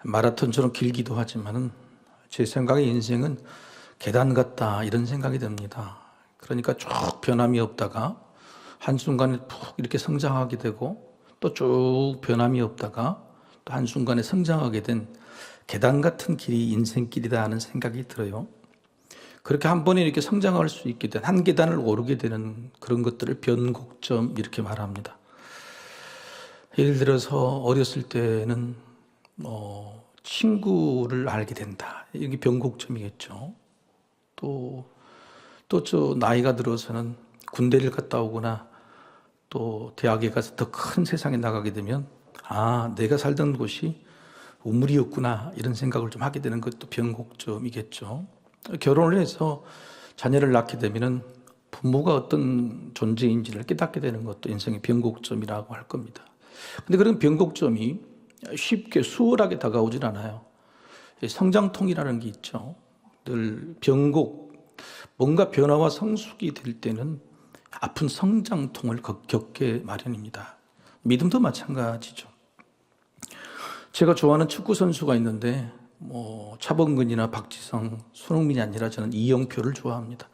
마라톤처럼 길기도 하지만 제 생각에 인생은 계단 같다 이런 생각이 듭니다. 그러니까 쭉 변함이 없다가 한순간에 푹 이렇게 성장하게 되고 또 쭉 변함이 없다가 또 한순간에 성장하게 된 계단 같은 길이 인생길이다 하는 생각이 들어요. 그렇게 한 번에 이렇게 성장할 수 있게 된 한 계단을 오르게 되는 그런 것들을 변곡점 이렇게 말합니다. 예를 들어서 어렸을 때는 친구를 알게 된다. 이게 변곡점이겠죠. 또 저 나이가 들어서는 군대를 갔다 오거나 또 대학에 가서 더 큰 세상에 나가게 되면 내가 살던 곳이 우물이었구나 이런 생각을 좀 하게 되는 것도 변곡점이겠죠. 결혼을 해서 자녀를 낳게 되면은 부모가 어떤 존재인지를 깨닫게 되는 것도 인생의 변곡점이라고 할 겁니다. 근데 그런 변곡점이 쉽게 수월하게 다가오질 않아요. 성장통이라는 게 있죠. 늘 뭔가 변화와 성숙이 될 때는 아픈 성장통을 겪게 마련입니다. 믿음도 마찬가지죠. 제가 좋아하는 축구 선수가 있는데 차범근이나 박지성, 손흥민이 아니라 저는 이영표를 좋아합니다.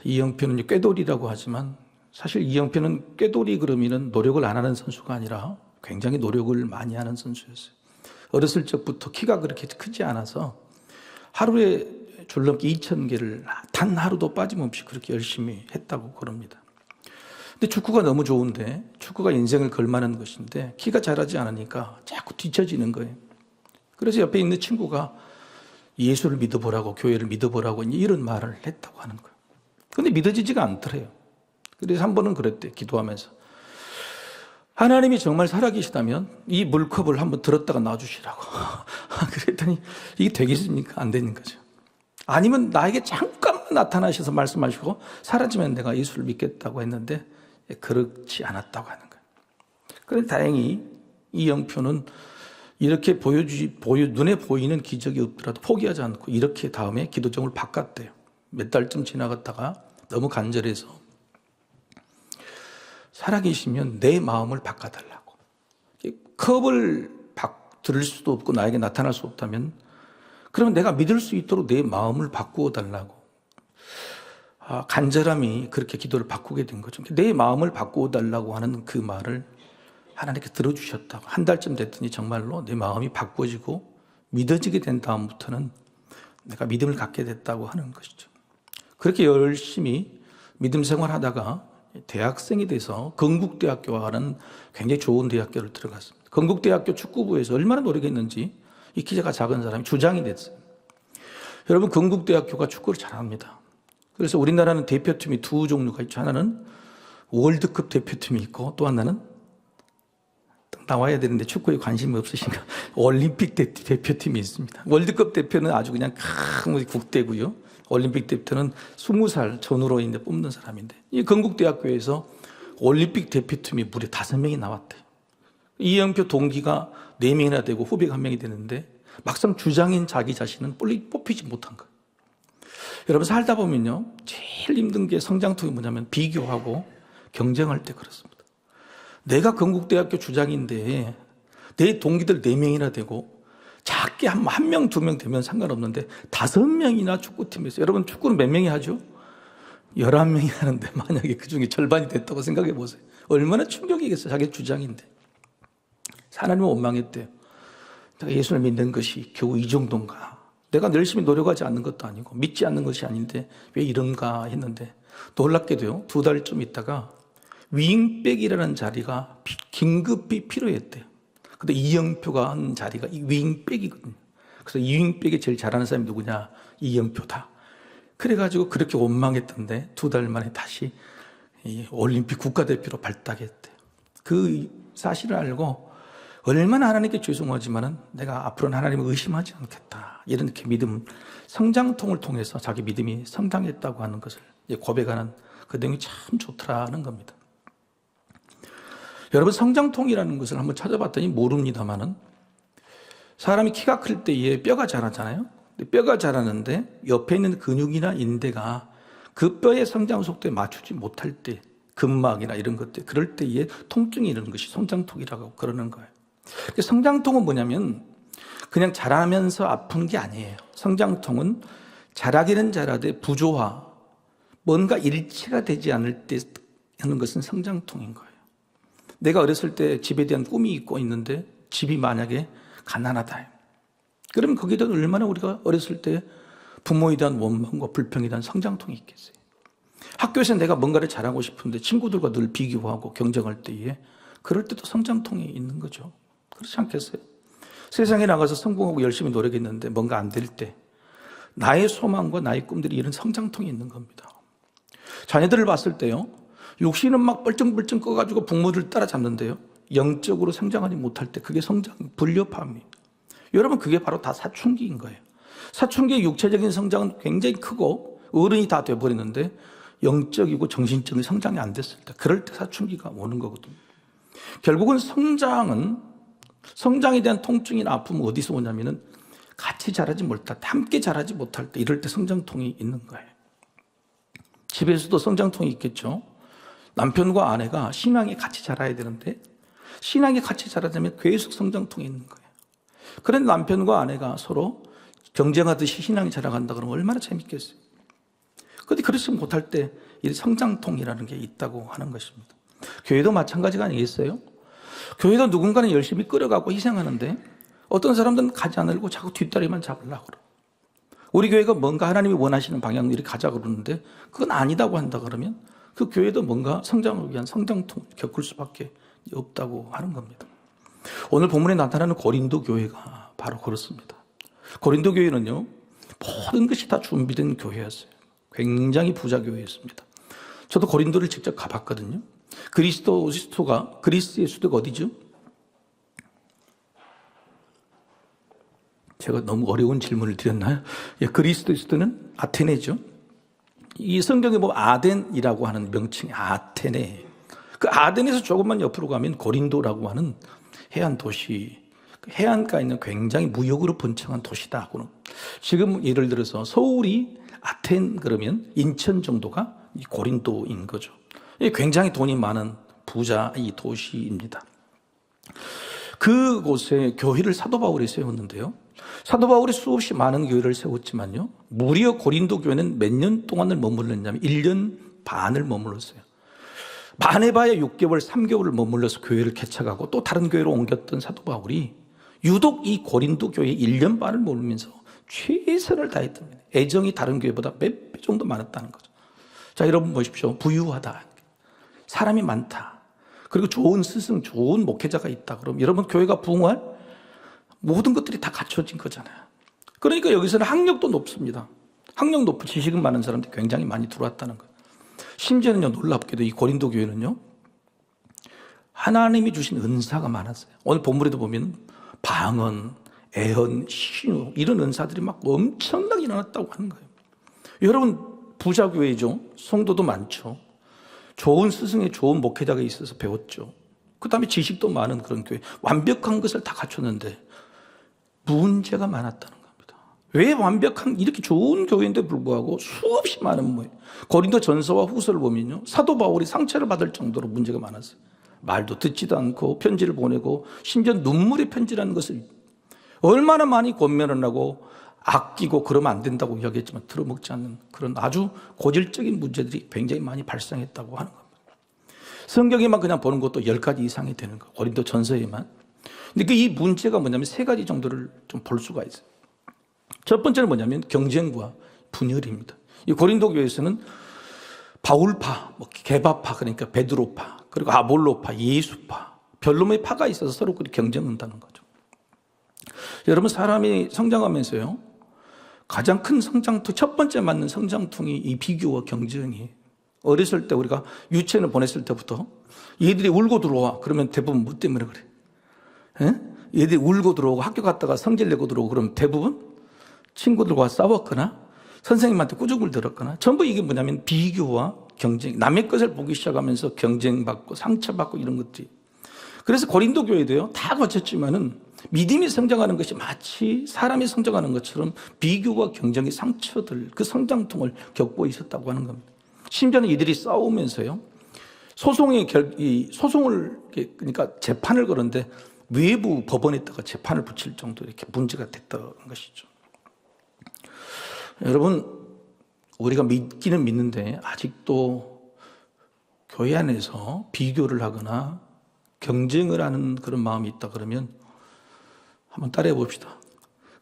이영표는 꾀돌이라고 하지만 사실 이영표는 꾀돌이 그러면은 노력을 안 하는 선수가 아니라 굉장히 노력을 많이 하는 선수였어요. 어렸을 적부터 키가 그렇게 크지 않아서 하루에 줄넘기 2,000개를 단 하루도 빠짐없이 그렇게 열심히 했다고 그럽니다. 근데 축구가 너무 좋은데 축구가 인생을 걸만한 것인데 키가 자라지 않으니까 자꾸 뒤처지는 거예요. 그래서 옆에 있는 친구가 예수를 믿어보라고 교회를 믿어보라고 이런 말을 했다고 하는 거예요. 근데 믿어지지가 않더래요. 그래서 한 번은 그랬대요. 기도하면서 하나님이 정말 살아계시다면 이 물컵을 한번 들었다가 놔주시라고. 그랬더니 이게 되겠습니까? 안 되는 거죠. 아니면 나에게 잠깐만 나타나셔서 말씀하시고 사라지면 내가 예수를 믿겠다고 했는데 그렇지 않았다고 하는 거예요. 그런데 다행히 이영표는 이렇게 눈에 보이는 기적이 없더라도 포기하지 않고 이렇게 다음에 기도 제목을 바꿨대요. 몇 달쯤 지나갔다가 너무 간절해서 살아계시면 내 마음을 바꿔달라고. 컵을 들을 수도 없고 나에게 나타날 수 없다면 그러면 내가 믿을 수 있도록 내 마음을 바꾸어 달라고. 간절함이 그렇게 기도를 바꾸게 된 거죠. 내 마음을 바꾸어 달라고 하는 그 말을 하나님께 들어주셨다고. 한 달쯤 됐더니 정말로 내 마음이 바꿔지고 믿어지게 된 다음부터는 내가 믿음을 갖게 됐다고 하는 것이죠. 그렇게 열심히 믿음 생활하다가 대학생이 돼서 건국대학교와 하는 굉장히 좋은 대학교를 들어갔습니다. 건국대학교 축구부에서 얼마나 노력했는지 이 키가 작은 사람이 주장이 됐어요. 여러분, 건국대학교가 축구를 잘합니다. 그래서 우리나라는 대표팀이 두 종류가 있죠. 하나는 월드컵 대표팀이 있고 또 하나는 나와야 되는데 축구에 관심이 없으신가? 올림픽 대표팀이 있습니다. 월드컵 대표는 아주 그냥 큰 국대고요. 올림픽 대표는 20살 전후로 이제 뽑는 사람인데 이 건국대학교에서 올림픽 대표팀이 무려 5명이 나왔대요. 이영표 동기가 4명이나 되고 후배가 1명이 되는데 막상 주장인 자기 자신은 뽑히지 못한 거예요. 여러분, 살다 보면요 제일 힘든 게 성장통이 뭐냐면 비교하고 경쟁할 때 그렇습니다. 내가 건국대학교 주장인데 내 동기들 4명이나 되고 작게 한 명, 2명 되면 상관없는데 5명이나 축구팀에서, 여러분 축구는 몇 명이 하죠? 11명이 하는데 만약에 그중에 절반이 됐다고 생각해 보세요. 얼마나 충격이겠어요. 자기 주장인데. 하나님은 원망했대요. 내가 예수를 믿는 것이 겨우 이 정도인가? 내가 열심히 노력하지 않는 것도 아니고 믿지 않는 것이 아닌데 왜 이런가 했는데 놀랍게도요 2달쯤 있다가 윙백이라는 자리가 긴급히 필요했대요. 근데 이영표가 한 자리가 이 윙백이거든요. 그래서 이 윙백이 제일 잘하는 사람이 누구냐? 이영표다. 그래가지고 그렇게 원망했던데 2달 만에 다시 올림픽 국가대표로 발탁했대요. 그 사실을 알고 얼마나 하나님께 죄송하지만은 내가 앞으로는 하나님을 의심하지 않겠다. 이렇게 믿음, 성장통을 통해서 자기 믿음이 성장했다고 하는 것을 고백하는 그 내용이 참 좋더라는 겁니다. 여러분, 성장통이라는 것을 한번 찾아봤더니 모릅니다만은 사람이 키가 클 때에 뼈가 자라잖아요. 뼈가 자라는데 옆에 있는 근육이나 인대가 그 뼈의 성장 속도에 맞추지 못할 때, 근막이나 이런 것들, 그럴 때에 통증이 이런 것이 성장통이라고 그러는 거예요. 성장통은 뭐냐면 그냥 자라면서 아픈 게 아니에요. 성장통은 자라기는 자라되 부조화, 뭔가 일치가 되지 않을 때 하는 것은 성장통인 거예요. 내가 어렸을 때 집에 대한 꿈이 있고 있는데 집이 만약에 가난하다. 그러면 거기에 대한 얼마나 우리가 어렸을 때 부모에 대한 원망과 불평에 대한 성장통이 있겠어요. 학교에서 내가 뭔가를 잘하고 싶은데 친구들과 늘 비교하고 경쟁할 때에 그럴 때도 성장통이 있는 거죠. 그렇지 않겠어요? 세상에 나가서 성공하고 열심히 노력했는데 뭔가 안 될 때 나의 소망과 나의 꿈들이 이런 성장통이 있는 겁니다. 자녀들을 봤을 때요, 육신은 막 뻘쩡뻘쩡 꺼가지고 부모들 따라잡는데요, 영적으로 성장하지 못할 때 그게 성장, 불협화음이에요. 여러분, 그게 바로 다 사춘기인 거예요. 사춘기의 육체적인 성장은 굉장히 크고 어른이 다 돼버리는데 영적이고 정신적인 성장이 안 됐을 때, 그럴 때 사춘기가 오는 거거든요. 결국은 성장에 대한 통증이나 아픔은 어디서 오냐면은 같이 자라지 못할 때, 함께 자라지 못할 때, 이럴 때 성장통이 있는 거예요. 집에서도 성장통이 있겠죠. 남편과 아내가 신앙이 같이 자라야 되는데 신앙이 같이 자라자면 계속 성장통이 있는 거예요. 그런데 남편과 아내가 서로 경쟁하듯이 신앙이 자라간다 그러면 얼마나 재밌겠어요. 그런데 그렇지 못할 때 이 성장통이라는 게 있다고 하는 것입니다. 교회도 마찬가지가 아니겠어요? 교회도 누군가는 열심히 끌어가고 희생하는데 어떤 사람들은 가지 않으려고 자꾸 뒷다리만 잡으려고 그래요. 우리 교회가 뭔가 하나님이 원하시는 방향으로 이렇게 가자 그러는데 그건 아니다고 한다 그러면 그 교회도 뭔가 성장을 위한 성장통을 겪을 수밖에 없다고 하는 겁니다. 오늘 본문에 나타나는 고린도 교회가 바로 그렇습니다. 고린도 교회는요, 모든 것이 다 준비된 교회였어요. 굉장히 부자 교회였습니다. 저도 고린도를 직접 가봤거든요. 그리스의 수도가 어디죠? 제가 너무 어려운 질문을 드렸나요? 예, 그리스도의 수도는 아테네죠. 이 성경에 보면 아덴이라고 하는 명칭이 아테네. 그 아덴에서 조금만 옆으로 가면 고린도라고 하는 해안 도시, 해안가에 있는 굉장히 무역으로 번창한 도시다. 지금 예를 들어서 서울이 아텐 그러면 인천 정도가 이 고린도인 거죠. 굉장히 돈이 많은 부자 이 도시입니다. 그곳에 교회를 사도 바울이 세웠는데요. 사도 바울이 수없이 많은 교회를 세웠지만요, 무려 고린도 교회는 몇 년 동안을 머물렀냐면 1년 반을 머물렀어요. 많이 봐야 6개월, 3개월을 머물러서 교회를 개척하고 또 다른 교회로 옮겼던 사도 바울이 유독 이 고린도 교회에 1년 반을 머물면서 최선을 다했던 거예요. 애정이 다른 교회보다 몇 배 정도 많았다는 거죠. 자, 여러분 보십시오. 부유하다, 사람이 많다, 그리고 좋은 스승, 좋은 목회자가 있다 그러면 여러분 교회가 부흥할 모든 것들이 다 갖춰진 거잖아요. 그러니까 여기서는 학력도 높습니다. 학력 높은 지식은 많은 사람들이 굉장히 많이 들어왔다는 거예요. 심지어는요, 놀랍게도 이 고린도 교회는요, 하나님이 주신 은사가 많았어요. 오늘 본문에도 보면 방언, 애언, 신유 이런 은사들이 막 엄청나게 일어났다고 하는 거예요. 여러분, 부자 교회죠. 성도도 많죠. 좋은 스승의 좋은 목회자가 있어서 배웠죠. 그 다음에 지식도 많은 그런 교회, 완벽한 것을 다 갖췄는데 문제가 많았다는 겁니다. 왜 완벽한 이렇게 좋은 교회인데 불구하고 수없이 많은 뭐예요? 고린도 전서와 후서를 보면요, 사도 바울이 상처를 받을 정도로 문제가 많았어요. 말도 듣지도 않고 편지를 보내고 심지어 눈물의 편지라는 것을 얼마나 많이 권면을 하고 아끼고 그러면 안 된다고 이야기했지만 들어먹지 않는 그런 아주 고질적인 문제들이 굉장히 많이 발생했다고 하는 겁니다. 성경에만 그냥 보는 것도 10가지 이상이 되는 거예요. 고린도 전서에만. 근데 이 문제가 뭐냐면 3가지 정도를 좀 볼 수가 있어요. 첫 번째는 뭐냐면 경쟁과 분열입니다. 이 고린도 교회에서는 바울파, 게바파, 그러니까 베드로파, 그리고 아볼로파, 예수파, 별로의 파가 있어서 서로 경쟁한다는 거죠. 여러분, 사람이 성장하면서요, 가장 큰 성장통, 첫 번째 맞는 성장통이 이 비교와 경쟁이에요. 어렸을 때 우리가 유치원을 보냈을 때부터 얘들이 울고 들어와. 그러면 대부분 뭐 때문에 그래? 얘들이 울고 들어오고 학교 갔다가 성질 내고 들어오고 그러면 대부분 친구들과 싸웠거나 선생님한테 꾸중을 들었거나 전부 이게 뭐냐면 비교와 경쟁, 남의 것을 보기 시작하면서 경쟁받고 상처받고 이런 것들이. 그래서 고린도 교회도요, 다 거쳤지만은 믿음이 성장하는 것이 마치 사람이 성장하는 것처럼 비교와 경쟁의 상처들, 그 성장통을 겪고 있었다고 하는 겁니다. 심지어는 이들이 싸우면서요, 소송을, 그러니까 재판을 거는데 외부 법원에다가 재판을 붙일 정도로 이렇게 문제가 됐던 것이죠. 여러분, 우리가 믿기는 믿는데 아직도 교회 안에서 비교를 하거나 경쟁을 하는 그런 마음이 있다 그러면 한번 따라해 봅시다.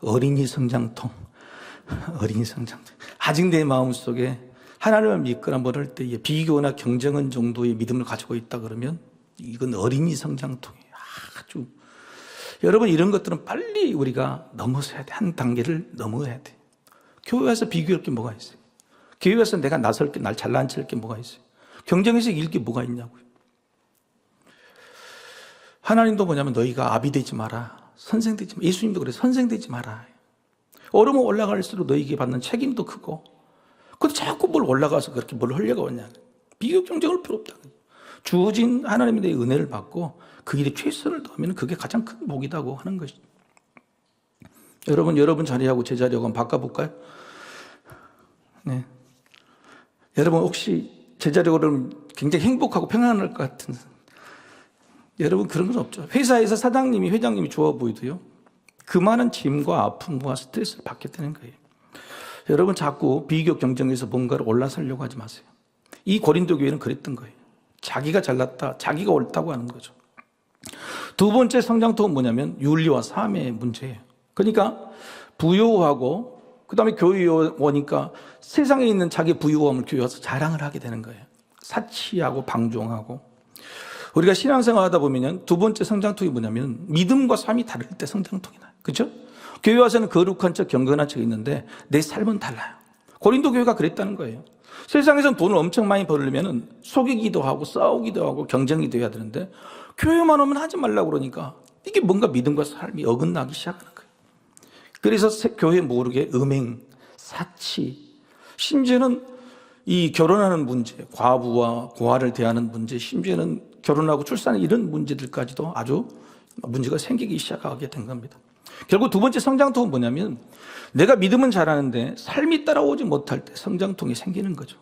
어린이 성장통. 어린이 성장통. 아직 내 마음속에 하나님을 믿거나 뭘 할 때에 비교나 경쟁은 정도의 믿음을 가지고 있다 그러면 이건 어린이 성장통이에요. 아주. 여러분, 이런 것들은 빨리 우리가 넘어서야 돼. 한 단계를 넘어야 돼. 교회에서 비교할 게 뭐가 있어요? 교회에서 내가 나설 게, 날 잘난 척할 게 뭐가 있어요? 경쟁에서 이길 게 뭐가 있냐고요. 하나님도 뭐냐면 너희가 아비 되지 마라. 선생 되지 마라. 예수님도 그래. 선생 되지 마라. 오르면 올라갈수록 너희에게 받는 책임도 크고, 근데 자꾸 뭘 올라가서 그렇게 뭘 하려고 하냐. 비교 경쟁할 필요 없다. 주어진 하나님의 내 은혜를 받고 그 일에 최선을 다하면 그게 가장 큰 복이라고 하는 것이죠. 여러분 자리하고 제 자리하고 한번 바꿔볼까요? 네. 여러분 혹시 제 자리하고 그러면 굉장히 행복하고 평안할 것 같은, 여러분 그런 건 없죠. 회사에서 사장님이 회장님이 좋아 보이도요, 그 많은 짐과 아픔과 스트레스를 받게 되는 거예요. 여러분 자꾸 비교 경쟁에서 뭔가를 올라서려고 하지 마세요. 이 고린도 교회는 그랬던 거예요. 자기가 잘났다, 자기가 옳다고 하는 거죠. 두 번째 성장통은 뭐냐면 윤리와 삶의 문제예요. 그러니까 부유하고 그다음에 교회에 오니까 세상에 있는 자기 부유함을 교회에 와서 자랑을 하게 되는 거예요. 사치하고 방종하고. 우리가 신앙생활 하다 보면 두 번째 성장통이 뭐냐면 믿음과 삶이 다를 때 성장통이 나요. 그렇죠? 교회 와서는 거룩한 척 경건한 척 있는데 내 삶은 달라요. 고린도 교회가 그랬다는 거예요. 세상에서는 돈을 엄청 많이 벌려면 속이기도 하고 싸우기도 하고 경쟁이 돼야 되는데 교회만 오면 하지 말라고 그러니까 이게 뭔가 믿음과 삶이 어긋나기 시작하는 거예요. 그래서 교회 모르게 음행, 사치, 심지어는 이 결혼하는 문제, 과부와 고아를 대하는 문제, 심지어는 결혼하고 출산하는 이런 문제들까지도 아주 문제가 생기기 시작하게 된 겁니다. 결국 두 번째 성장통은 뭐냐면 내가 믿음은 잘하는데 삶이 따라오지 못할 때 성장통이 생기는 거죠.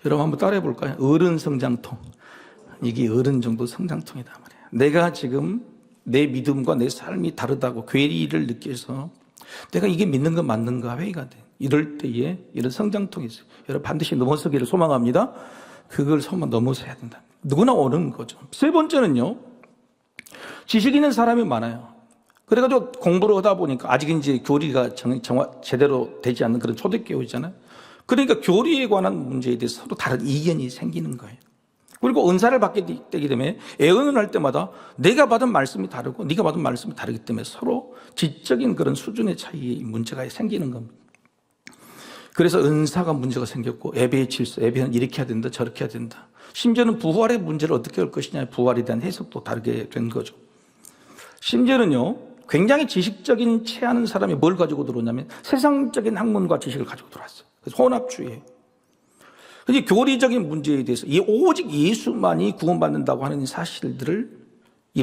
여러분 한번 따라해 볼까요? 어른 성장통. 이게 어른 정도 성장통이다 말이에요. 내가 지금 내 믿음과 내 삶이 다르다고 괴리를 느껴서 내가 이게 믿는 거 맞는가 회의가 돼. 이럴 때에 이런 성장통이 있어요. 여러분 반드시 넘어서기를 소망합니다. 그걸 넘어서야 된다. 누구나 오는 거죠. 세 번째는요, 지식 있는 사람이 많아요. 그래가지고 공부를 하다 보니까 아직 이제 교리가 제대로 되지 않는 그런 초대교회잖아요. 그러니까 교리에 관한 문제에 대해서 서로 다른 이견이 생기는 거예요. 그리고 은사를 받게 되기 때문에 애언을 할 때마다 내가 받은 말씀이 다르고 네가 받은 말씀이 다르기 때문에 서로 지적인 그런 수준의 차이의 문제가 생기는 겁니다. 그래서 은사가 문제가 생겼고 예배의 질서, 예배는 이렇게 해야 된다, 저렇게 해야 된다. 심지어는 부활의 문제를 어떻게 할 것이냐, 부활에 대한 해석도 다르게 된 거죠. 심지어는요, 굉장히 지식적인 체하는 사람이 뭘 가지고 들어오냐면 세상적인 학문과 지식을 가지고 들어왔어요. 그래서 혼합주의. 그래서 교리적인 문제에 대해서 오직 예수만이 구원받는다고 하는 사실들을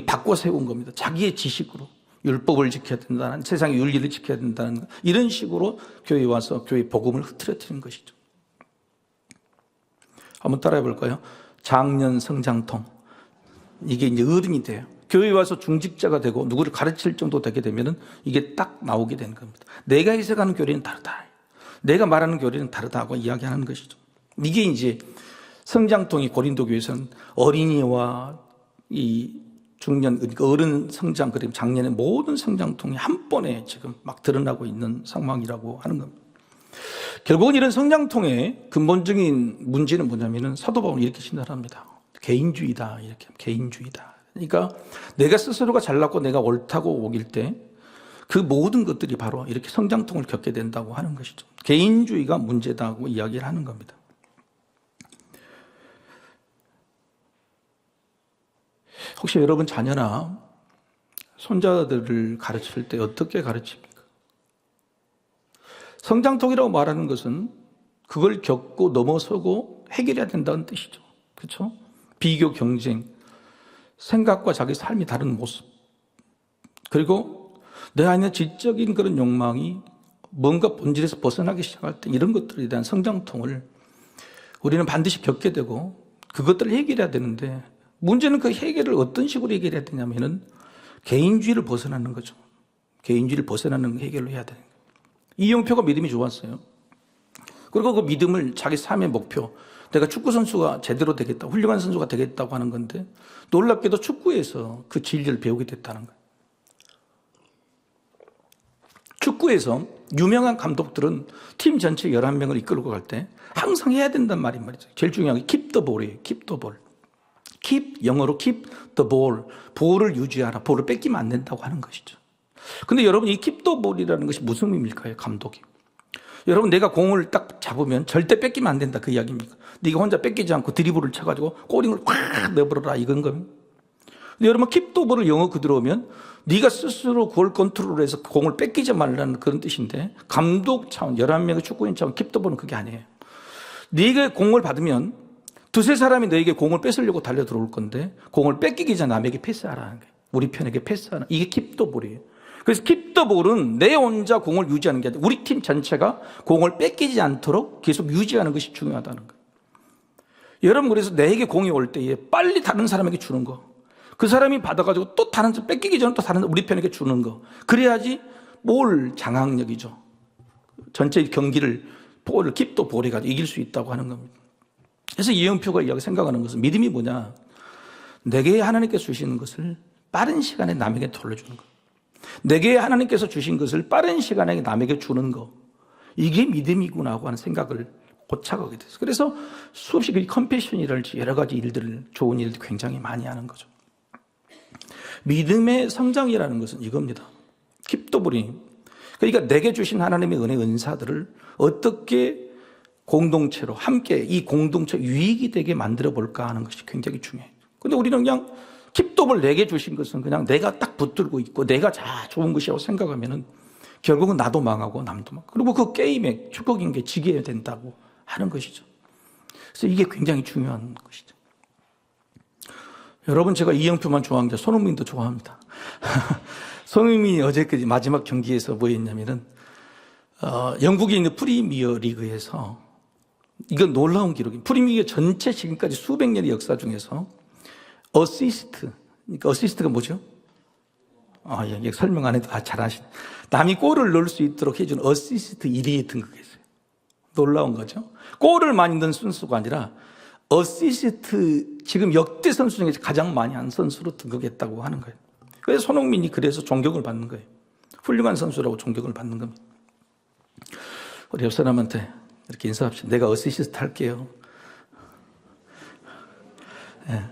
바꿔 세운 겁니다. 자기의 지식으로. 율법을 지켜야 된다는, 세상의 윤리를 지켜야 된다는 이런 식으로 교회에 와서 교회 복음을 흐트러뜨리는 것이죠. 한번 따라해 볼까요? 장년 성장통. 이게 이제 어른이 돼요. 교회에 와서 중직자가 되고 누구를 가르칠 정도 되게 되면은 이게 딱 나오게 되는 겁니다. 내가 해석하는 교리는 다르다. 내가 말하는 교리는 다르다고 이야기하는 것이죠. 이게 이제 성장통이 고린도 교회에서는 어린이와 이 중년, 그러니까 어른 성장, 그리고 장년의 모든 성장통이 한 번에 지금 막 드러나고 있는 상황이라고 하는 겁니다. 결국은 이런 성장통의 근본적인 문제는 뭐냐면은 사도 바울은 이렇게 진단합니다. 개인주의다. 이렇게 개인주의다. 그러니까 내가 스스로가 잘났고 내가 옳다고 오길 때 그 모든 것들이 바로 이렇게 성장통을 겪게 된다고 하는 것이죠. 개인주의가 문제다고 이야기를 하는 겁니다. 혹시 여러분 자녀나 손자들을 가르칠 때 어떻게 가르칩니까? 성장통이라고 말하는 것은 그걸 겪고 넘어서고 해결해야 된다는 뜻이죠. 그렇죠? 비교, 경쟁, 생각과 자기 삶이 다른 모습, 그리고 내 안에 지적인 그런 욕망이 뭔가 본질에서 벗어나기 시작할 때 이런 것들에 대한 성장통을 우리는 반드시 겪게 되고 그것들을 해결해야 되는데 문제는 그 해결을 어떤 식으로 해결해야 되냐면은 개인주의를 벗어나는 거죠. 개인주의를 벗어나는 해결로 해야 되는 거예요. 이영표가 믿음이 좋았어요. 그리고 그 믿음을 자기 삶의 목표, 내가 축구 선수가 제대로 되겠다, 훌륭한 선수가 되겠다고 하는 건데 놀랍게도 축구에서 그 진리를 배우게 됐다는 거예요. 축구에서 유명한 감독들은 팀 전체 11명을 이끌고 갈 때 항상 해야 된단 말이죠. 제일 중요한 게 keep the ball이에요. keep the ball. keep, 영어로 keep the ball. 볼을 유지하라. 볼을 뺏기면 안 된다고 하는 것이죠. 근데 여러분, 이 keep the ball이라는 것이 무슨 의미일까요? 감독이. 여러분, 내가 공을 딱 잡으면 절대 뺏기면 안 된다. 그 이야기입니까? 네가 혼자 뺏기지 않고 드리블을 쳐가지고 꼬링을 확 내버려라. 이건 겁니다. 근데 여러분, keep the ball을 영어 그대로 오면 네가 스스로 볼 컨트롤해서 공을 뺏기지 말라는 그런 뜻인데, 감독 차원, 11명의 축구인 차원 keep the ball은 그게 아니에요. 네가 공을 받으면 두세 사람이 너에게 공을 뺏으려고 달려 들어올 건데 공을 뺏기기 전에 남에게 패스하라는 거예요. 우리 편에게 패스하라. 이게 keep the ball이에요. 그래서 keep the ball은 내 혼자 공을 유지하는 게 아니라 우리 팀 전체가 공을 뺏기지 않도록 계속 유지하는 것이 중요하다는 거예요. 여러분, 그래서 내게 공이 올 때에 빨리 다른 사람에게 주는 거, 그 사람이 받아가지고 또 다른 사람 뺏기기 전에 또 다른 우리 편에게 주는 거, 그래야지 볼 장악력이죠. 전체 경기를 볼을 keep the ball 해가지고 이길 수 있다고 하는 겁니다. 그래서 이영표가 이야기 생각하는 것은 믿음이 뭐냐, 내게 하나님께서 주시는 것을 빠른 시간에 남에게 돌려주는 거, 내게 하나님께서 주신 것을 빠른 시간에 남에게 주는 거, 이게 믿음이구나 하고 하는 생각을 고착하게 됐어요. 그래서 수없이 그 컴패션이랄지 여러 가지 일들을, 좋은 일들 굉장히 많이 하는 거죠. 믿음의 성장이라는 것은 이겁니다. 킵도브리. 그러니까 내게 주신 하나님의 은혜, 은사들을 어떻게 공동체로 함께 이 공동체 유익이 되게 만들어 볼까 하는 것이 굉장히 중요해요. 근데 우리는 그냥 킵톱을 내게 주신 것은 그냥 내가 딱 붙들고 있고 내가 좋은 것이라고 생각하면은 결국은 나도 망하고 남도 망하고, 그리고 그 게임에 축구 경기에 지게 된다고 하는 것이죠. 그래서 이게 굉장히 중요한 것이죠. 여러분, 제가 이영표만 좋아하는 게 손흥민도 좋아합니다. 손흥민이 어제까지 마지막 경기에서 뭐 했냐면은 영국에 있는 프리미어 리그에서, 이건 놀라운 기록입니다. 프리미어 전체 지금까지 수백 년의 역사 중에서 어시스트, 그러니까 어시스트가 뭐죠? 예, 설명 안 해도 잘 아시네. 남이 골을 넣을 수 있도록 해준 어시스트 1위에 등극했어요. 놀라운 거죠. 골을 많이 넣은 선수가 아니라 어시스트, 지금 역대 선수 중에 가장 많이 한 선수로 등극했다고 하는 거예요. 그래서 손흥민이 그래서 존경을 받는 거예요. 훌륭한 선수라고 존경을 받는 겁니다. 우리 옆 사람한테 이렇게 인사합시다. 내가 어시스트 할게요. 네.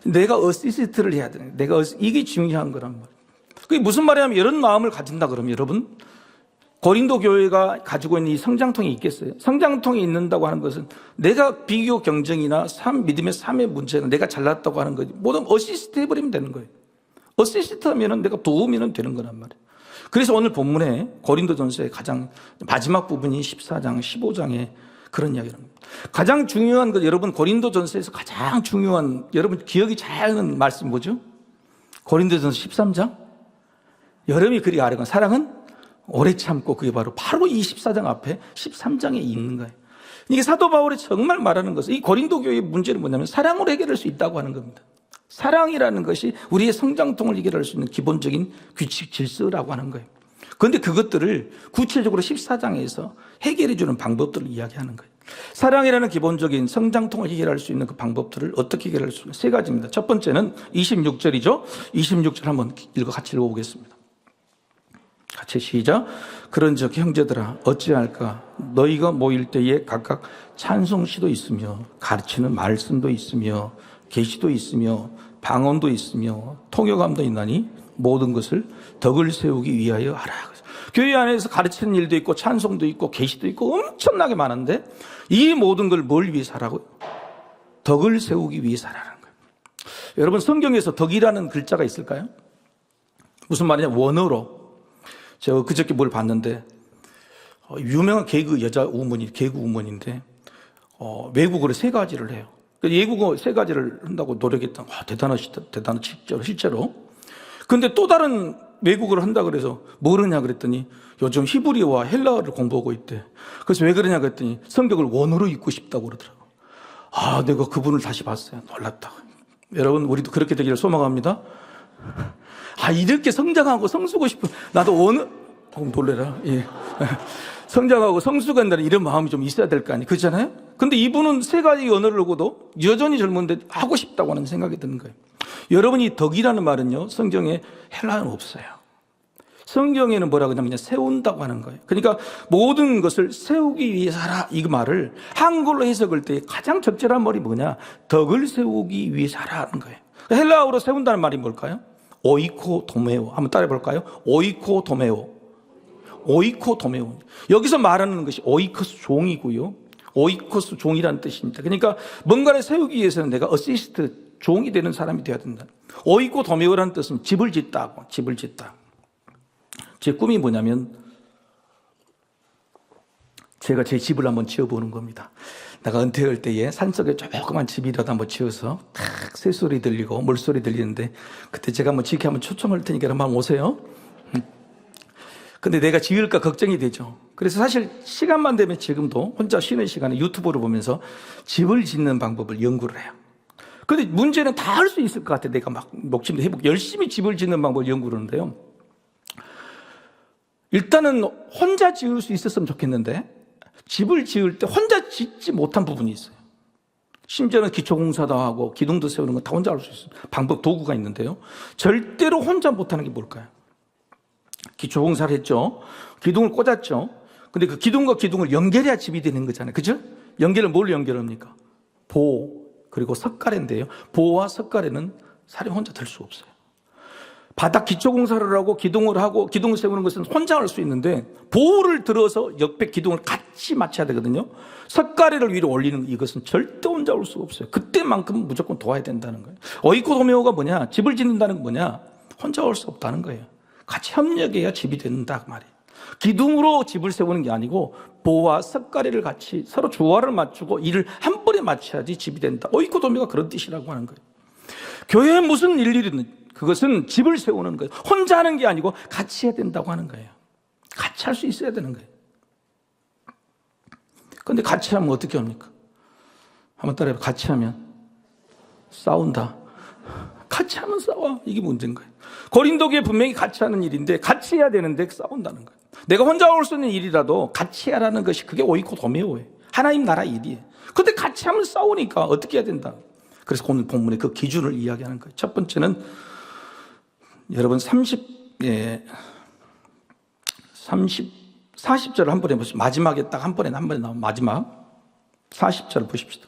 내가 어시스트를 해야 돼. 이게 중요한 거란 말이에요. 그게 무슨 말이냐면, 이런 마음을 가진다 그러면 여러분, 고린도 교회가 가지고 있는 이 성장통이 있겠어요? 성장통이 있는다고 하는 것은 내가 비교 경쟁이나 믿음의 삶의 문제는 내가 잘났다고 하는 거지, 모든 어시스트 해버리면 되는 거예요. 어시스트 하면은 내가 도우면 되는 거란 말이에요. 그래서 오늘 본문에 고린도전서의 가장 마지막 부분이 14장, 15장에 그런 이야기를 합니다. 가장 중요한 것, 여러분, 고린도전서에서 가장 중요한, 여러분 기억이 잘 나는 말씀이 뭐죠? 고린도전서 13장? 여러분이 그리 아뢰건 사랑은 오래 참고, 그게 바로 이 14장 앞에 13장에 있는 거예요. 이게 사도 바울이 정말 말하는 것은, 이 고린도 교회의 문제는 뭐냐면 사랑으로 해결할 수 있다고 하는 겁니다. 사랑이라는 것이 우리의 성장통을 해결할 수 있는 기본적인 규칙, 질서라고 하는 거예요. 그런데 그것들을 구체적으로 14장에서 해결해 주는 방법들을 이야기하는 거예요. 사랑이라는 기본적인 성장통을 해결할 수 있는 그 방법들을 어떻게 해결할 수 있는 세 가지입니다. 첫 번째는 26절이죠. 26절 한번 같이 읽어보겠습니다. 같이 시작. 그런즉 형제들아 어찌할까, 너희가 모일 때에 각각 찬송시도 있으며 가르치는 말씀도 있으며 계시도 있으며 방언도 있으며 통역감도 있나니 모든 것을 덕을 세우기 위하여 하라. 교회 안에서 가르치는 일도 있고 찬송도 있고 계시도 있고 엄청나게 많은데, 이 모든 걸 뭘 위해서 하라고요? 덕을 세우기 위해서 하라는 거예요. 여러분, 성경에서 덕이라는 글자가 있을까요? 무슨 말이냐? 원어로. 제가 그저께 뭘 봤는데, 유명한 개그 여자 우먼이, 개그 우먼인데, 외국어를 3가지를 해요. 외국어 3가지를 한다고 노력했던, 대단하시다, 실제로. 근데 또 다른 외국어를 한다 그래서 뭘 하냐 그랬더니 요즘 히브리어와 헬라어를 공부하고 있대. 그래서 왜 그러냐 그랬더니 성경을 원어로 읽고 싶다고 그러더라고. 내가 그분을 다시 봤어요. 놀랐다. 여러분, 우리도 그렇게 되기를 소망합니다. 이렇게 성장하고 성수고 싶은, 나도 놀래라. 예. 성장하고 성수가 된다는 이런 마음이 좀 있어야 될 거 아니에요. 그렇잖아요? 근데 이분은 세 가지 언어를 하고도 여전히 젊은데 하고 싶다고 하는 생각이 드는 거예요. 여러분이 덕이라는 말은요, 성경에 헬라어는 없어요. 성경에는 뭐라고 하냐면 그냥 세운다고 하는 거예요. 그러니까 모든 것을 세우기 위해서 하라, 이 말을 한글로 해석할 때 가장 적절한 말이 뭐냐? 덕을 세우기 위해서 하라는 거예요. 헬라어로 세운다는 말이 뭘까요? 오이코도메오. 한번 따라해 볼까요? 오이코도메오. 오이코도메오. 여기서 말하는 것이 오이코스 종이고요. 오이코스 종이라는 뜻입니다. 그러니까 뭔가를 세우기 위해서는 내가 어시스트, 종이 되는 사람이 되어야 된다. 오이코도메오라는 뜻은 집을 짓다고, 집을 짓다. 제 꿈이 뭐냐면 제가 제 집을 한번 지어보는 겁니다. 내가 은퇴할 때에 산속에 조그만 집이라도 한번 지어서 탁 새소리 들리고 물소리 들리는데 그때 제가 한번 지게 한번 초청할 테니까 한번 오세요. 근데 내가 지을까 걱정이 되죠. 그래서 사실 시간만 되면 지금도 혼자 쉬는 시간에 유튜브를 보면서 집을 짓는 방법을 연구를 해요. 근데 문제는 다 할 수 있을 것 같아. 내가 막 목침도 해보고 열심히 집을 짓는 방법을 연구를 하는데요. 일단은 혼자 지을 수 있었으면 좋겠는데 집을 지을 때 혼자 짓지 못한 부분이 있어요. 심지어는 기초공사도 하고 기둥도 세우는 건 다 혼자 할 수 있어요. 방법, 도구가 있는데요. 절대로 혼자 못하는 게 뭘까요? 기초공사를 했죠. 기둥을 꽂았죠. 근데 그 기둥과 기둥을 연결해야 집이 되는 거잖아요. 그죠? 연결을 뭘 연결합니까? 보, 그리고 석가래인데요. 보와 석가래는 사람이 혼자 들 수 없어요. 바닥 기초공사를 하고 기둥을 세우는 것은 혼자 할 수 있는데 보호를 들어서 옆에 기둥을 같이 맞춰야 되거든요. 석가래를 위로 올리는 이것은 절대 혼자 올 수가 없어요. 그때만큼 무조건 도와야 된다는 거예요. 오이코도메오가 뭐냐? 집을 짓는다는 건 뭐냐? 혼자 올 수 없다는 거예요. 같이 협력해야 집이 된다 그 말이에요. 기둥으로 집을 세우는 게 아니고 보와 석가래를 같이 서로 조화를 맞추고 이를 한 번에 맞춰야지 집이 된다. 오이코도메오가 그런 뜻이라고 하는 거예요. 교회에 무슨 일이든 그것은 집을 세우는 거예요. 혼자 하는 게 아니고 같이 해야 된다고 하는 거예요. 같이 할 수 있어야 되는 거예요. 그런데 같이 하면 어떻게 합니까? 한번 따라해봐. 같이 하면 싸운다. 같이 하면 싸워. 이게 문제인 거예요. 고린도교회 분명히 같이 하는 일인데 같이 해야 되는데 싸운다는 거예요. 내가 혼자 올 수 있는 일이라도 같이 하라는 것이 그게 오이코도메오예요. 하나님 나라 일이에요. 그런데 같이 하면 싸우니까 어떻게 해야 된다. 그래서 오늘 본문에 그 기준을 이야기하는 거예요. 첫 번째는 여러분 40절을 한 번에 보시죠. 마지막에 딱 한 번에 나온 마지막 40절을 보십시다.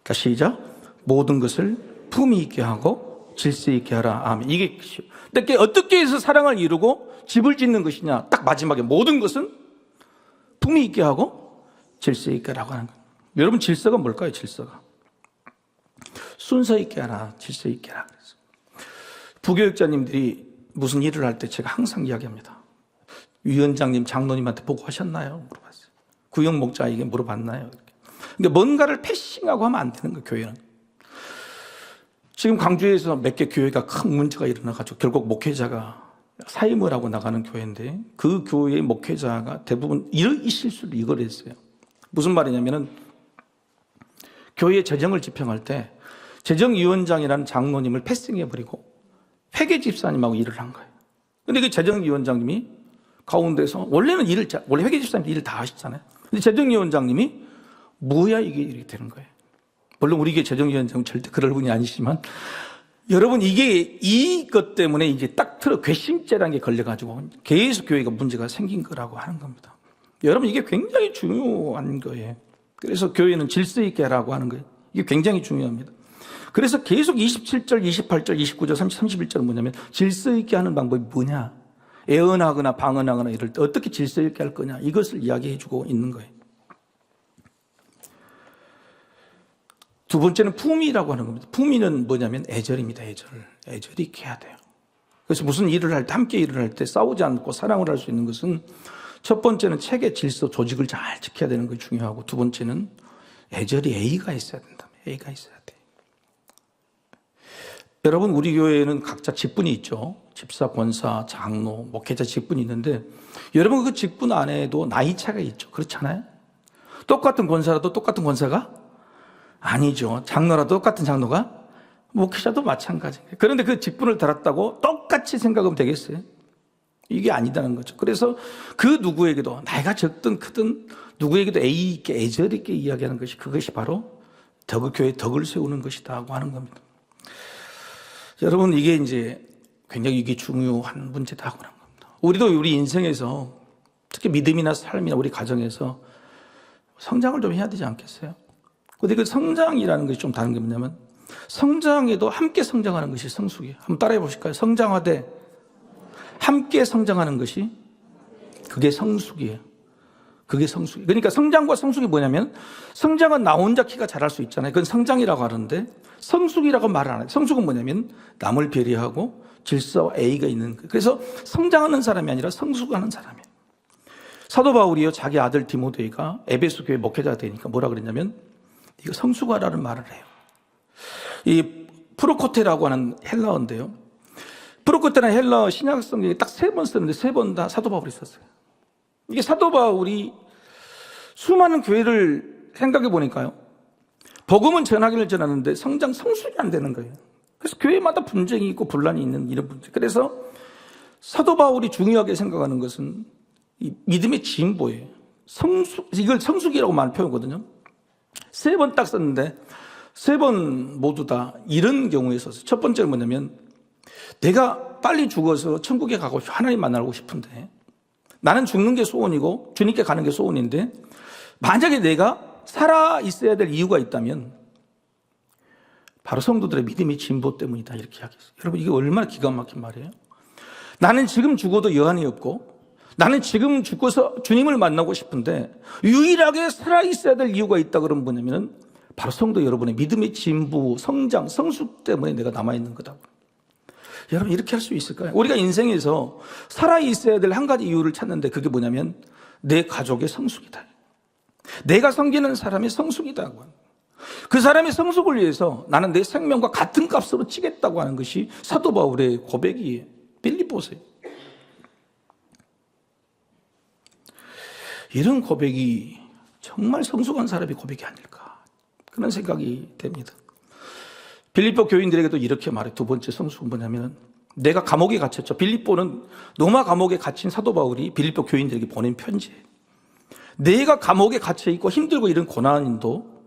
그러니까 시작. 모든 것을 품위 있게 하고 질서 있게 하라. 아멘. 이게 근데 어떻게 해서 사랑을 이루고 집을 짓는 것이냐? 딱 마지막에 모든 것은 품위 있게 하고 질서 있게 하라고 하는 거예요. 여러분 질서가 뭘까요? 질서가 순서 있게 하라. 질서 있게 하라. 부교육자님들이 무슨 일을 할 때 제가 항상 이야기합니다. 위원장님, 장로님한테 보고하셨나요? 물어봤어요. 구역 목자에게 물어봤나요? 근데 뭔가를 패싱하고 하면 안 되는 거예요, 교회는. 지금 광주에서 몇 개 교회가 큰 문제가 일어나가지고 결국 목회자가 사임을 하고 나가는 교회인데 그 교회의 목회자가 대부분 이 실수를 이걸 했어요. 무슨 말이냐면은 교회 재정을 집행할 때 재정위원장이라는 장로님을 패싱해버리고 회계 집사님하고 일을 한 거예요. 근데 그 재정위원장님이 가운데서 원래 회계 집사님 일을 다 하시잖아요. 근데 재정위원장님이 뭐야 이게 이렇게 되는 거예요. 물론 우리 교회 재정위원장은 절대 그럴 분이 아니지만 여러분 이게 이것 때문에 이제 딱 괘씸죄라는 게 걸려가지고 계속 교회가 문제가 생긴 거라고 하는 겁니다. 여러분 이게 굉장히 중요한 거예요. 그래서 교회는 질서 있게 하라고 하는 거예요. 이게 굉장히 중요합니다. 그래서 계속 27절, 28절, 29절, 30, 31절은 뭐냐면 질서 있게 하는 방법이 뭐냐? 애언하거나 방언하거나 이럴 때 어떻게 질서 있게 할 거냐? 이것을 이야기해 주고 있는 거예요. 두 번째는 품위라고 하는 겁니다. 품위는 뭐냐면 애절입니다. 애절이 있게 해야 돼요. 그래서 무슨 일을 할 때, 함께 일을 할 때 싸우지 않고 사랑을 할 수 있는 것은 첫 번째는 체계, 질서, 조직을 잘 지켜야 되는 것이 중요하고 두 번째는 애절이 A가 있어야 된다. A가 있어야 돼. 여러분 우리 교회에는 각자 직분이 있죠. 집사, 권사, 장로, 목회자 직분이 있는데 여러분 그 직분 안에도 나이 차가 있죠. 그렇잖아요. 똑같은 권사라도 똑같은 권사가 아니죠. 장로라도 똑같은 장로가 목회자도 마찬가지예요. 그런데 그 직분을 달았다고 똑같이 생각하면 되겠어요? 이게 아니다는 거죠. 그래서 그 누구에게도 나이가 적든 크든 누구에게도 애의 있게 애절 있게 이야기하는 것이 그것이 바로 교회의 덕을 세우는 것이다 하고 하는 겁니다. 여러분 이게 이제 굉장히 이게 중요한 문제다 하고 하는 겁니다. 우리도 우리 인생에서 특히 믿음이나 삶이나 우리 가정에서 성장을 좀 해야 되지 않겠어요? 근데 그 성장이라는 것이 좀 다른 게 뭐냐면 성장에도 함께 성장하는 것이 성숙이에요. 한번 따라해 보실까요? 성장하되 함께 성장하는 것이 그게 성숙이에요. 그게 성숙이에요. 그러니까 성장과 성숙이 뭐냐면 성장은 나 혼자 키가 자랄 수 있잖아요. 그건 성장이라고 하는데 성숙이라고 말을 안 해요. 성숙은 뭐냐면 남을 배려하고 질서와 A가 있는 거예요. 그래서 성장하는 사람이 아니라 성숙하는 사람이에요. 사도 바울이요 자기 아들 디모데가 에베소 교회 목회자가 되니까 뭐라 그랬냐면 이거 성숙하라는 말을 해요. 이 프로코테라고 하는 헬라어인데요. 프로코테는 헬라어 신약 성경에 딱 3번 쓰는데 3번 다 사도 바울이 썼어요. 이게 사도 바울이 수많은 교회를 생각해 보니까요. 복음은 전하기를 전하는데 성숙이 안 되는 거예요. 그래서 교회마다 분쟁이 있고 분란이 있는 이런 문제. 그래서 사도 바울이 중요하게 생각하는 것은 이 믿음의 진보예요. 이걸 성숙이라고 말하는 표현이거든요. 3번 딱 썼는데 3번 모두 다 이런 경우에 썼어요. 첫 번째는 뭐냐면 내가 빨리 죽어서 천국에 가고 하나님 만나고 싶은데 나는 죽는 게 소원이고 주님께 가는 게 소원인데 만약에 내가 살아 있어야 될 이유가 있다면 바로 성도들의 믿음의 진보 때문이다 이렇게 이야기했어요. 여러분 이게 얼마나 기가 막힌 말이에요. 나는 지금 죽어도 여한이 없고 나는 지금 죽어서 주님을 만나고 싶은데 유일하게 살아있어야 될 이유가 있다 그러면 뭐냐면 바로 성도 여러분의 믿음의 진보, 성장, 성숙 때문에 내가 남아있는 거다. 여러분 이렇게 할 수 있을까요? 우리가 인생에서 살아있어야 될 한 가지 이유를 찾는데 그게 뭐냐면 내 가족의 성숙이다. 내가 섬기는 사람의 성숙이다. 그 사람의 성숙을 위해서 나는 내 생명과 같은 값으로 치겠다고 하는 것이 사도 바울의 고백이에요. 빌립보서에. 이런 고백이 정말 성숙한 사람의 고백이 아닐까 그런 생각이 됩니다. 빌립보 교인들에게도 이렇게 말해. 두 번째 성숙은 뭐냐면 내가 감옥에 갇혔죠. 빌립보는 로마 감옥에 갇힌 사도 바울이 빌립보 교인들에게 보낸 편지예요. 내가 감옥에 갇혀 있고 힘들고 이런 고난도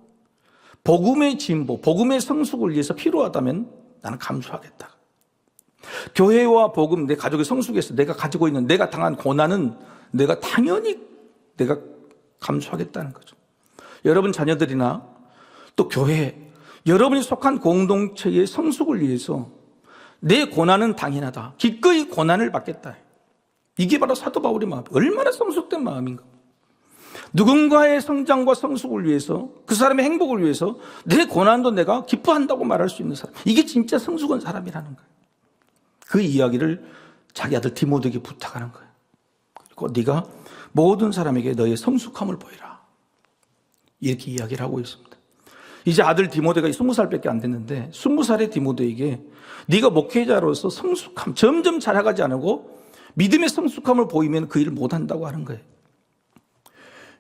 복음의 진보, 복음의 성숙을 위해서 필요하다면 나는 감수하겠다. 교회와 복음, 내 가족의 성숙에서 내가 가지고 있는 내가 당한 고난은 내가 당연히 내가 감수하겠다는 거죠. 여러분 자녀들이나 또 교회, 여러분이 속한 공동체의 성숙을 위해서 내 고난은 당연하다. 기꺼이 고난을 받겠다. 이게 바로 사도 바울의 마음. 얼마나 성숙된 마음인가. 누군가의 성장과 성숙을 위해서 그 사람의 행복을 위해서 내 고난도 내가 기뻐한다고 말할 수 있는 사람. 이게 진짜 성숙한 사람이라는 거예요. 그 이야기를 자기 아들 디모데에게 부탁하는 거예요. 그리고 네가 모든 사람에게 너의 성숙함을 보이라. 이렇게 이야기를 하고 있습니다. 이제 아들 디모데가 20살밖에 안 됐는데 20살의 디모데에게 네가 목회자로서 성숙함 점점 자라가지 않고 믿음의 성숙함을 보이면 그 일을 못한다고 하는 거예요.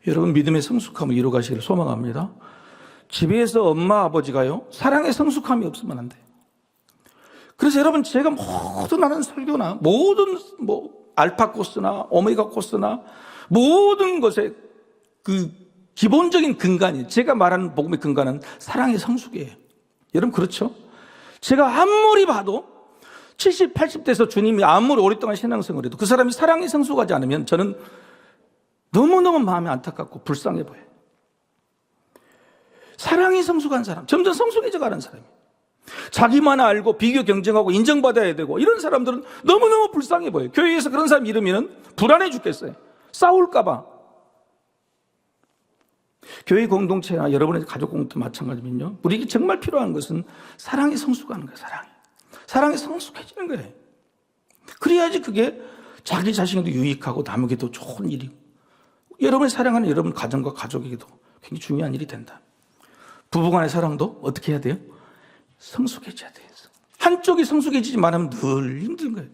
여러분 믿음의 성숙함을 이루어가시기를 소망합니다. 집에서 엄마 아버지가요 사랑의 성숙함이 없으면 안 돼요. 그래서 여러분 제가 모든 하는 설교나 모든 알파 코스나 오메가 코스나 모든 것에 그 기본적인 근간이 제가 말하는 복음의 근간은 사랑의 성숙이에요. 여러분 그렇죠? 제가 아무리 봐도 70, 80대에서 주님이 아무리 오랫동안 신앙생활을 해도 그 사람이 사랑이 성숙하지 않으면 저는 너무너무 마음이 안타깝고 불쌍해 보여요. 사랑이 성숙한 사람, 점점 성숙해져 가는 사람이에요. 자기만 알고 비교 경쟁하고 인정받아야 되고 이런 사람들은 너무너무 불쌍해 보여요. 교회에서 그런 사람 이러면 불안해 죽겠어요. 싸울까 봐. 교회 공동체나 여러분의 가족 공동체 마찬가지면요. 우리에게 정말 필요한 것은 사랑이 성숙하는 거예요. 사랑이 성숙해지는 거예요. 그래야지 그게 자기 자신에도 유익하고 남에게도 좋은 일이고 여러분이 사랑하는 여러분 가정과 가족에게도 굉장히 중요한 일이 된다. 부부간의 사랑도 어떻게 해야 돼요? 성숙해져야 돼요. 한쪽이 성숙해지지만 하면 늘 힘든 거예요.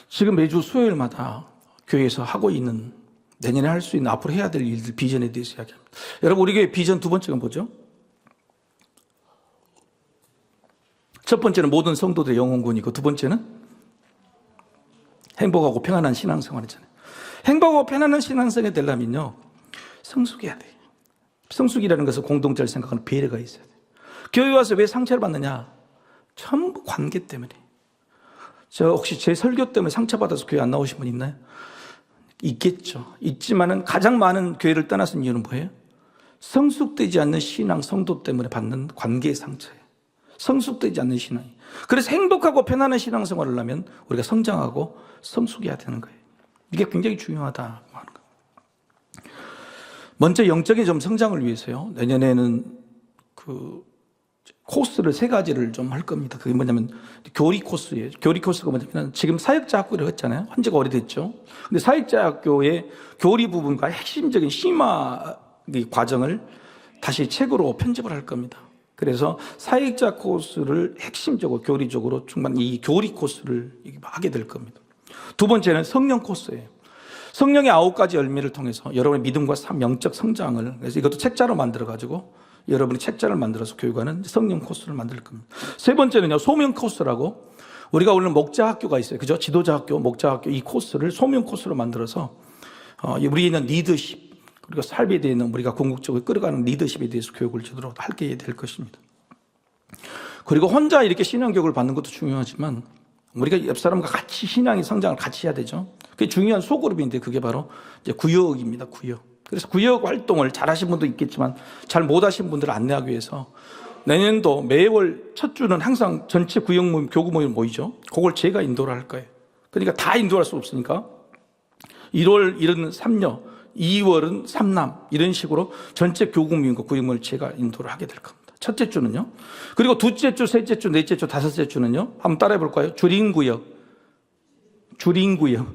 지금 매주 수요일마다 교회에서 하고 있는 내년에 할 수 있는 앞으로 해야 될 일들 비전에 대해서 이야기합니다. 여러분 우리 교회 비전 두 번째가 뭐죠? 첫 번째는 모든 성도들의 영혼군이고, 두 번째는 행복하고 평안한 신앙생활이잖아요. 행복하고 편안한 신앙생활이 되려면요, 성숙해야 돼요. 성숙이라는 것은 공동체를 생각하는 배려가 있어야 돼요. 교회 와서 왜 상처를 받느냐? 전부 관계 때문에. 저 혹시 제 설교 때문에 상처받아서 교회 안 나오신 분 있나요? 있겠죠. 있지만은 가장 많은 교회를 떠났은 이유는 뭐예요? 성숙되지 않는 신앙, 성도 때문에 받는 관계의 상처예요. 성숙되지 않는 신앙이. 그래서 행복하고 편안한 신앙생활을 하려면 우리가 성장하고 성숙해야 되는 거예요. 이게 굉장히 중요하다고 하는 거예요. 먼저 영적인 좀 성장을 위해서요, 내년에는 그 코스를 3가지를 좀 할 겁니다. 그게 뭐냐면 교리 코스예요. 교리 코스가 뭐냐면 지금 사역자학교를 했잖아요. 한지가 오래됐죠. 근데 사역자학교의 교리 부분과 핵심적인 심화 과정을 다시 책으로 편집을 할 겁니다. 그래서 사역자 코스를 핵심적으로 교리적으로 정말 이 교리 코스를 하게 될 겁니다. 두 번째는 성령 코스예요. 성령의 9가지 열매를 통해서 여러분의 믿음과 영적 성장을, 그래서 이것도 책자로 만들어가지고 여러분이 책자를 만들어서 교육하는 성령 코스를 만들 겁니다. 세 번째는요, 소명 코스라고, 우리가 오늘 목자학교가 있어요. 그죠? 지도자학교, 목자학교, 이 코스를 소명 코스로 만들어서 우리는 리더십, 그리고 삶에 대해서 우리가 궁극적으로 끌어가는 리더십에 대해서 교육을 제대로 하게 될 것입니다. 그리고 혼자 이렇게 신앙교육을 받는 것도 중요하지만 우리가 옆 사람과 같이 신앙의 성장을 같이 해야 되죠. 그게 중요한 소그룹인데 그게 바로 이제 구역입니다. 구역. 그래서 구역 활동을 잘 하신 분도 있겠지만 잘 못 하신 분들을 안내하기 위해서 내년도 매월 첫 주는 항상 전체 구역 모임, 교구 모임 모이죠. 그걸 제가 인도를 할 거예요. 그러니까 다 인도할 수 없으니까 1월은 3녀, 2월은 3남, 이런 식으로 전체 교구 모임과 구역 모임을 제가 인도를 하게 될 겁니다. 첫째 주는요. 그리고 둘째 주, 셋째 주, 넷째 주, 다섯째 주는요. 한번 따라해 볼까요? 줄인 구역. 줄인 구역.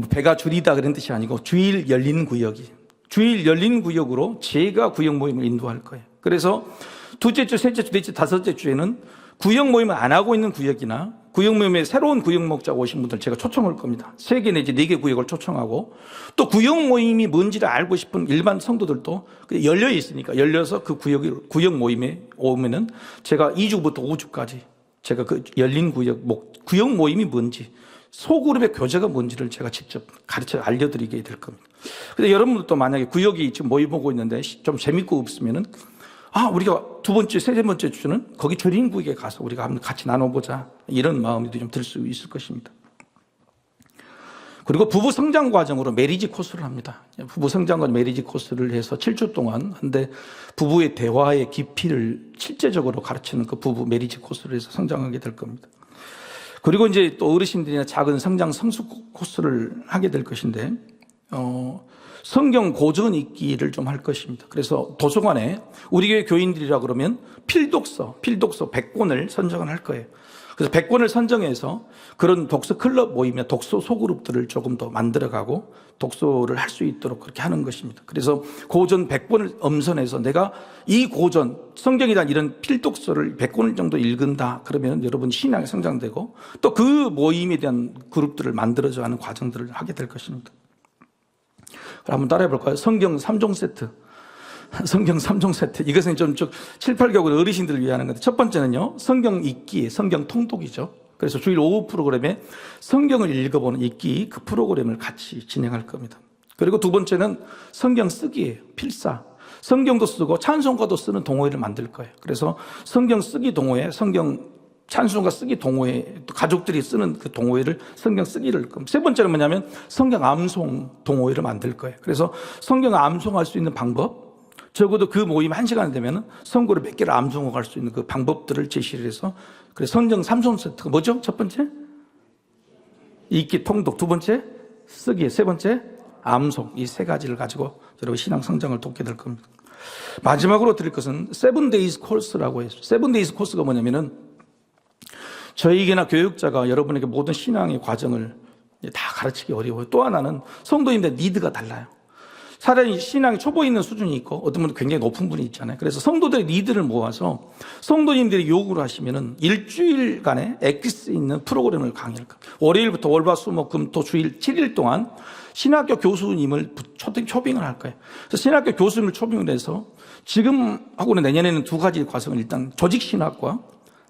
배가 줄이다 그런 뜻이 아니고 주일 열린 구역이. 주일 열린 구역으로 제가 구역 모임을 인도할 거예요. 그래서 둘째 주, 셋째 주, 넷째, 다섯째 주에는 구역 모임을 안 하고 있는 구역이나 구역 모임에 새로운 구역 목자가 오신 분들 제가 초청할 겁니다. 3개 내지 4개 구역을 초청하고 또 구역 모임이 뭔지를 알고 싶은 일반 성도들도 열려 있으니까 열려서 그 구역 모임에 오면은 제가 2주부터 5주까지 제가 그 열린 구역 모임이 뭔지 소그룹의 교제가 뭔지를 제가 직접 가르쳐 알려드리게 될 겁니다. 근데 여러분들도 만약에 구역이 지금 모임 보고 있는데 좀 재밌고 없으면은 우리가 두 번째, 세 번째 주는 거기 줄인 구역에 가서 우리가 한번 같이 나눠보자. 이런 마음이 좀 들 수 있을 것입니다. 그리고 부부 성장 과정으로 메리지 코스를 합니다. 부부 성장 과정 메리지 코스를 해서 7주 동안 한데 부부의 대화의 깊이를 실제적으로 가르치는 그 부부 메리지 코스를 해서 성장하게 될 겁니다. 그리고 이제 또 어르신들이나 작은 성장 성숙 코스를 하게 될 것인데, 성경 고전 읽기를 좀 할 것입니다. 그래서 도서관에 우리 교회 교인들이라 그러면 필독서 100권을 선정을 할 거예요. 그래서 100권을 선정해서 그런 독서 클럽 모임이나 독서 소그룹들을 조금 더 만들어가고 독서를 할 수 있도록 그렇게 하는 것입니다. 그래서 고전 100권을 엄선해서 내가 이 고전, 성경이란 이런 필독서를 100권을 정도 읽은다. 그러면 여러분 신앙이 성장되고 또 그 모임에 대한 그룹들을 만들어져 가는 과정들을 하게 될 것입니다. 한번 따라해 볼까요? 성경 3종 세트. 성경 3종 세트. 이것은 좀 7, 8개월 어르신들을 위한 건데, 첫 번째는요, 성경 읽기, 성경 통독이죠. 그래서 주일 오후 프로그램에 성경을 읽어보는 읽기 그 프로그램을 같이 진행할 겁니다. 그리고 두 번째는 성경 쓰기예요. 필사. 성경도 쓰고 찬송가도 쓰는 동호회를 만들 거예요. 그래서 성경 쓰기 동호회, 성경 찬송가 쓰기 동호회, 또 가족들이 쓰는 그 동호회를 성경 쓰기를. 세 번째는 뭐냐면 성경 암송 동호회를 만들 거예요. 그래서 성경 암송할 수 있는 방법, 적어도 그 모임 1시간 되면 성구를 몇 개를 암송하고 갈 수 있는 그 방법들을 제시를 해서, 그래서 성경 3종 세트가 뭐죠? 첫 번째? 읽기 통독. 두 번째? 쓰기. 세 번째? 암송. 이 3가지를 가지고 여러분 신앙 성장을 돕게 될 겁니다. 마지막으로 드릴 것은 7days 코스라고 해서, 7days 코스가 뭐냐면은 저에게나 교육자가 여러분에게 모든 신앙의 과정을 다 가르치기 어려워요. 또 하나는 성도님들의 니드가 달라요. 사람이 신앙이 초보에 있는 수준이 있고 어떤 분은 굉장히 높은 분이 있잖아요. 그래서 성도들의 니드를 모아서 성도님들이 요구를 하시면은 일주일간의 엑기스 있는 프로그램을 강의할 거예요. 월요일부터 월화수목금토 주일 7일 동안 신학교 교수님을 초빙을 할 거예요. 그래서 신학교 교수님을 초빙을 해서 지금 하고는 내년에는 2가지 과정을 일단 조직신학과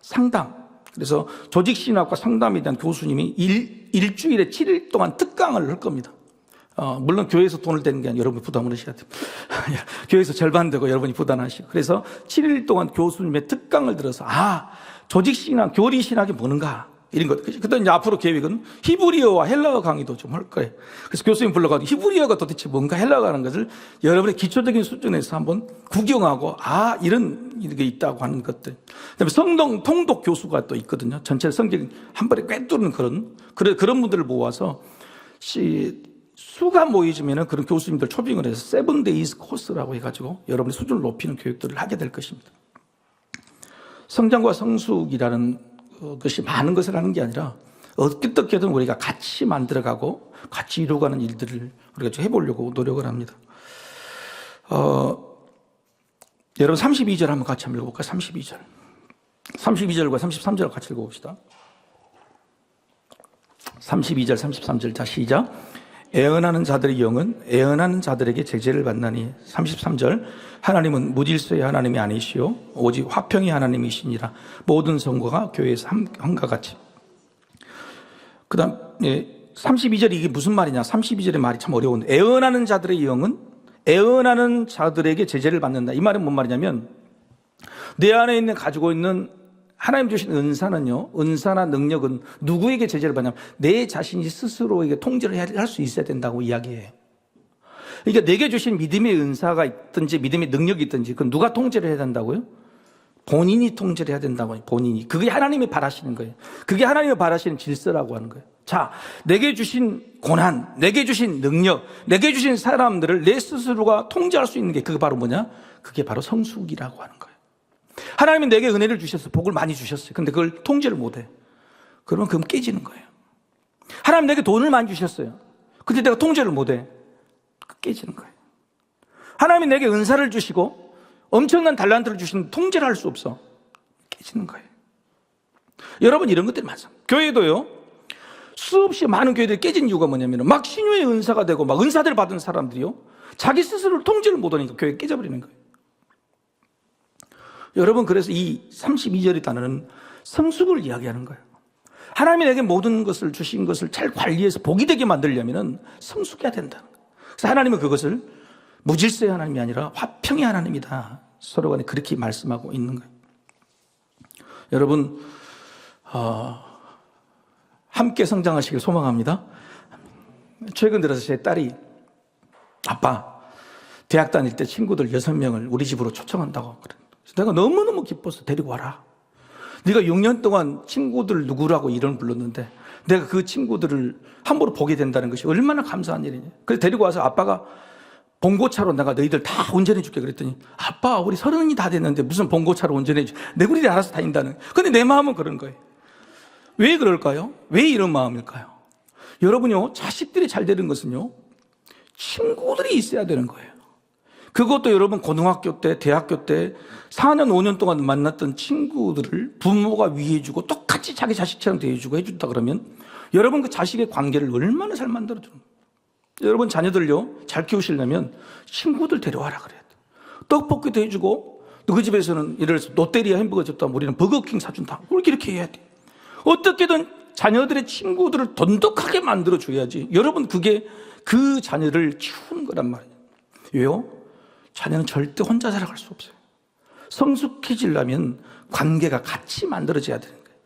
상담, 그래서 조직신학과 상담에 대한 교수님이 일주일에 7일 동안 특강을 할 겁니다. 물론 교회에서 돈을 대는 게 아니라 여러분이 부담을 하셔야 돼요. 교회에서 절반 되고 여러분이 부담하시고. 그래서 7일 동안 교수님의 특강을 들어서, 조직신학, 교리신학이 뭐는가, 이런 것. 그때 이제 앞으로 계획은 히브리어와 헬라어 강의도 좀 할 거예요. 그래서 교수님 불러가지고 히브리어가 도대체 뭔가, 헬라어가 하는 것을 여러분의 기초적인 수준에서 한번 구경하고, 이런 게 있다고 하는 것들. 그 다음에 성경 통독 교수가 또 있거든요. 전체 성경 한 번에 꿰뚫는 그런 분들을 모아서, 수가 모이지면은 그런 교수님들 초빙을 해서 7days 코스라고 해가지고 여러분의 수준을 높이는 교육들을 하게 될 것입니다. 성장과 성숙이라는 것이 많은 것을 하는 게 아니라 어떻게든 우리가 같이 만들어가고 같이 이루어가는 일들을 우리가 좀 해보려고 노력을 합니다. 여러분 32절 한번 같이 한번 읽어볼까요? 32절과 33절 같이 읽어봅시다. 32절 33절 다 시작. 애언하는 자들의 영은 애언하는 자들에게 제재를 받나니. 33절 하나님은 무질서의 하나님이 아니시오 오직 화평의 하나님이시니라. 모든 성과가 교회에서 한과 같이. 그 다음 32절이 이게 무슨 말이냐. 32절의 말이 참 어려운데, 애언하는 자들의 영은 애언하는 자들에게 제재를 받는다. 이 말은 뭔 말이냐면, 내 안에 가지고 있는 하나님 주신 은사나 능력은 누구에게 제재를 받냐면 내 자신이 스스로에게 통제를 할 수 있어야 된다고 이야기해요. 그러니까 내게 주신 믿음의 은사가 있든지 믿음의 능력이 있든지 그건 누가 통제를 해야 된다고요? 본인이 통제를 해야 된다고요. 본인이. 그게 하나님이 바라시는 거예요. 그게 하나님이 바라시는 질서라고 하는 거예요. 자, 내게 주신 고난, 내게 주신 능력, 내게 주신 사람들을 내 스스로가 통제할 수 있는 게 그게 바로 뭐냐? 그게 바로 성숙이라고 하는 거예요. 하나님은 내게 은혜를 주셨어요. 복을 많이 주셨어요. 근데 그걸 통제를 못해. 그러면 그건 깨지는 거예요. 하나님 내게 돈을 많이 주셨어요. 근데 내가 통제를 못해. 깨지는 거예요. 하나님이 내게 은사를 주시고 엄청난 달란트를 주시는데 통제를 할 수 없어. 깨지는 거예요. 여러분 이런 것들이 많습니다. 교회도요. 수없이 많은 교회들이 깨진 이유가 뭐냐면 막 신유의 은사가 되고 막 은사들을 받은 사람들이요. 자기 스스로를 통제를 못하니까 교회가 깨져버리는 거예요. 여러분 그래서 이 32절의 단어는 성숙을 이야기하는 거예요. 하나님이 내게 모든 것을 주신 것을 잘 관리해서 복이 되게 만들려면 성숙해야 된다는 거예요. 그래서 하나님은 그것을 무질서의 하나님이 아니라 화평의 하나님이다. 서로 간에 그렇게 말씀하고 있는 거예요. 여러분 함께 성장하시길 소망합니다. 최근 들어서 제 딸이 아빠 대학 다닐 때 친구들 6명을 우리 집으로 초청한다고 그래. 내가 너무너무 기뻐서 데리고 와라. 네가 6년 동안 친구들 누구라고 이름 불렀는데 내가 그 친구들을 함부로 보게 된다는 것이 얼마나 감사한 일이냐. 그래서 데리고 와서 아빠가 봉고차로 내가 너희들 다 운전해 줄게 그랬더니 아빠 우리 30이 다 됐는데 무슨 봉고차로 운전해 줄. 내 우리들이 알아서 다닌다는. 근데 내 마음은 그런 거예요. 왜 그럴까요? 왜 이런 마음일까요? 여러분요 자식들이 잘 되는 것은요 친구들이 있어야 되는 거예요. 그것도 여러분 고등학교 때 대학교 때 4년 5년 동안 만났던 친구들을 부모가 위해주고 똑같이 자기 자식처럼 대해주고 해준다 그러면 여러분 그 자식의 관계를 얼마나 잘 만들어주는 거예요. 여러분 자녀들요 잘 키우시려면 친구들 데려와라 그래야 돼요. 떡볶이도 해주고 너희 집에서는 예를 들어서 롯데리아 햄버거 줬다면 우리는 버거킹 사준다. 이렇게 해야 돼요. 어떻게든 자녀들의 친구들을 돈독하게 만들어줘야지. 여러분 그게 그 자녀를 키우는 거란 말이에요. 왜요? 자녀는 절대 혼자 살아갈 수 없어요. 성숙해지려면 관계가 같이 만들어져야 되는 거예요.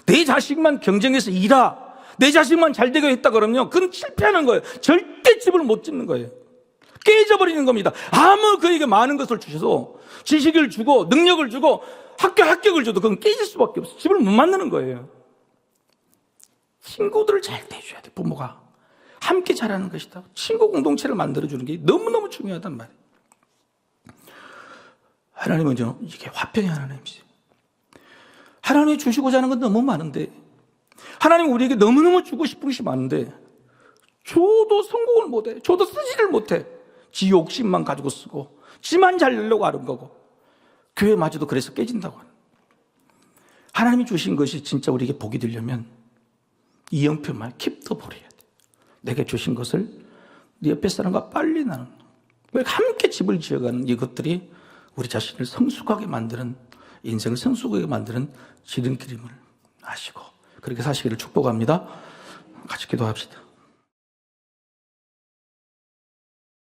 내 자식만 경쟁해서 일하, 내 자식만 잘 되게 했다 그러면요, 그건 실패하는 거예요. 절대 집을 못 짓는 거예요. 깨져버리는 겁니다. 아무 그에게 많은 것을 주셔서 지식을 주고 능력을 주고 학교 합격을 줘도 그건 깨질 수밖에 없어요. 집을 못 만드는 거예요. 친구들을 잘 대해줘야 돼. 부모가 함께 자라는 것이다. 친구 공동체를 만들어주는 게 너무너무 중요하단 말이에요. 하나님은요, 이게 화평의 하나님이세요. 하나님이 주시고자 하는 건 너무 많은데, 하나님 우리에게 너무너무 주고 싶은 것이 많은데, 줘도 성공을 못해. 줘도 쓰지를 못해. 지 욕심만 가지고 쓰고, 지만 잘 내려고 하는 거고, 교회마저도 그래서 깨진다고 하는. 하나님이 주신 것이 진짜 우리에게 복이 되려면, 이 영표만 킵더 버려야 돼. 내게 주신 것을 네 옆에 사람과 빨리 나누는. 함께 집을 지어가는 이것들이 우리 자신을 성숙하게 만드는, 인생을 성숙하게 만드는 지름길임을 하시고 그렇게 사시기를 축복합니다. 같이 기도합시다.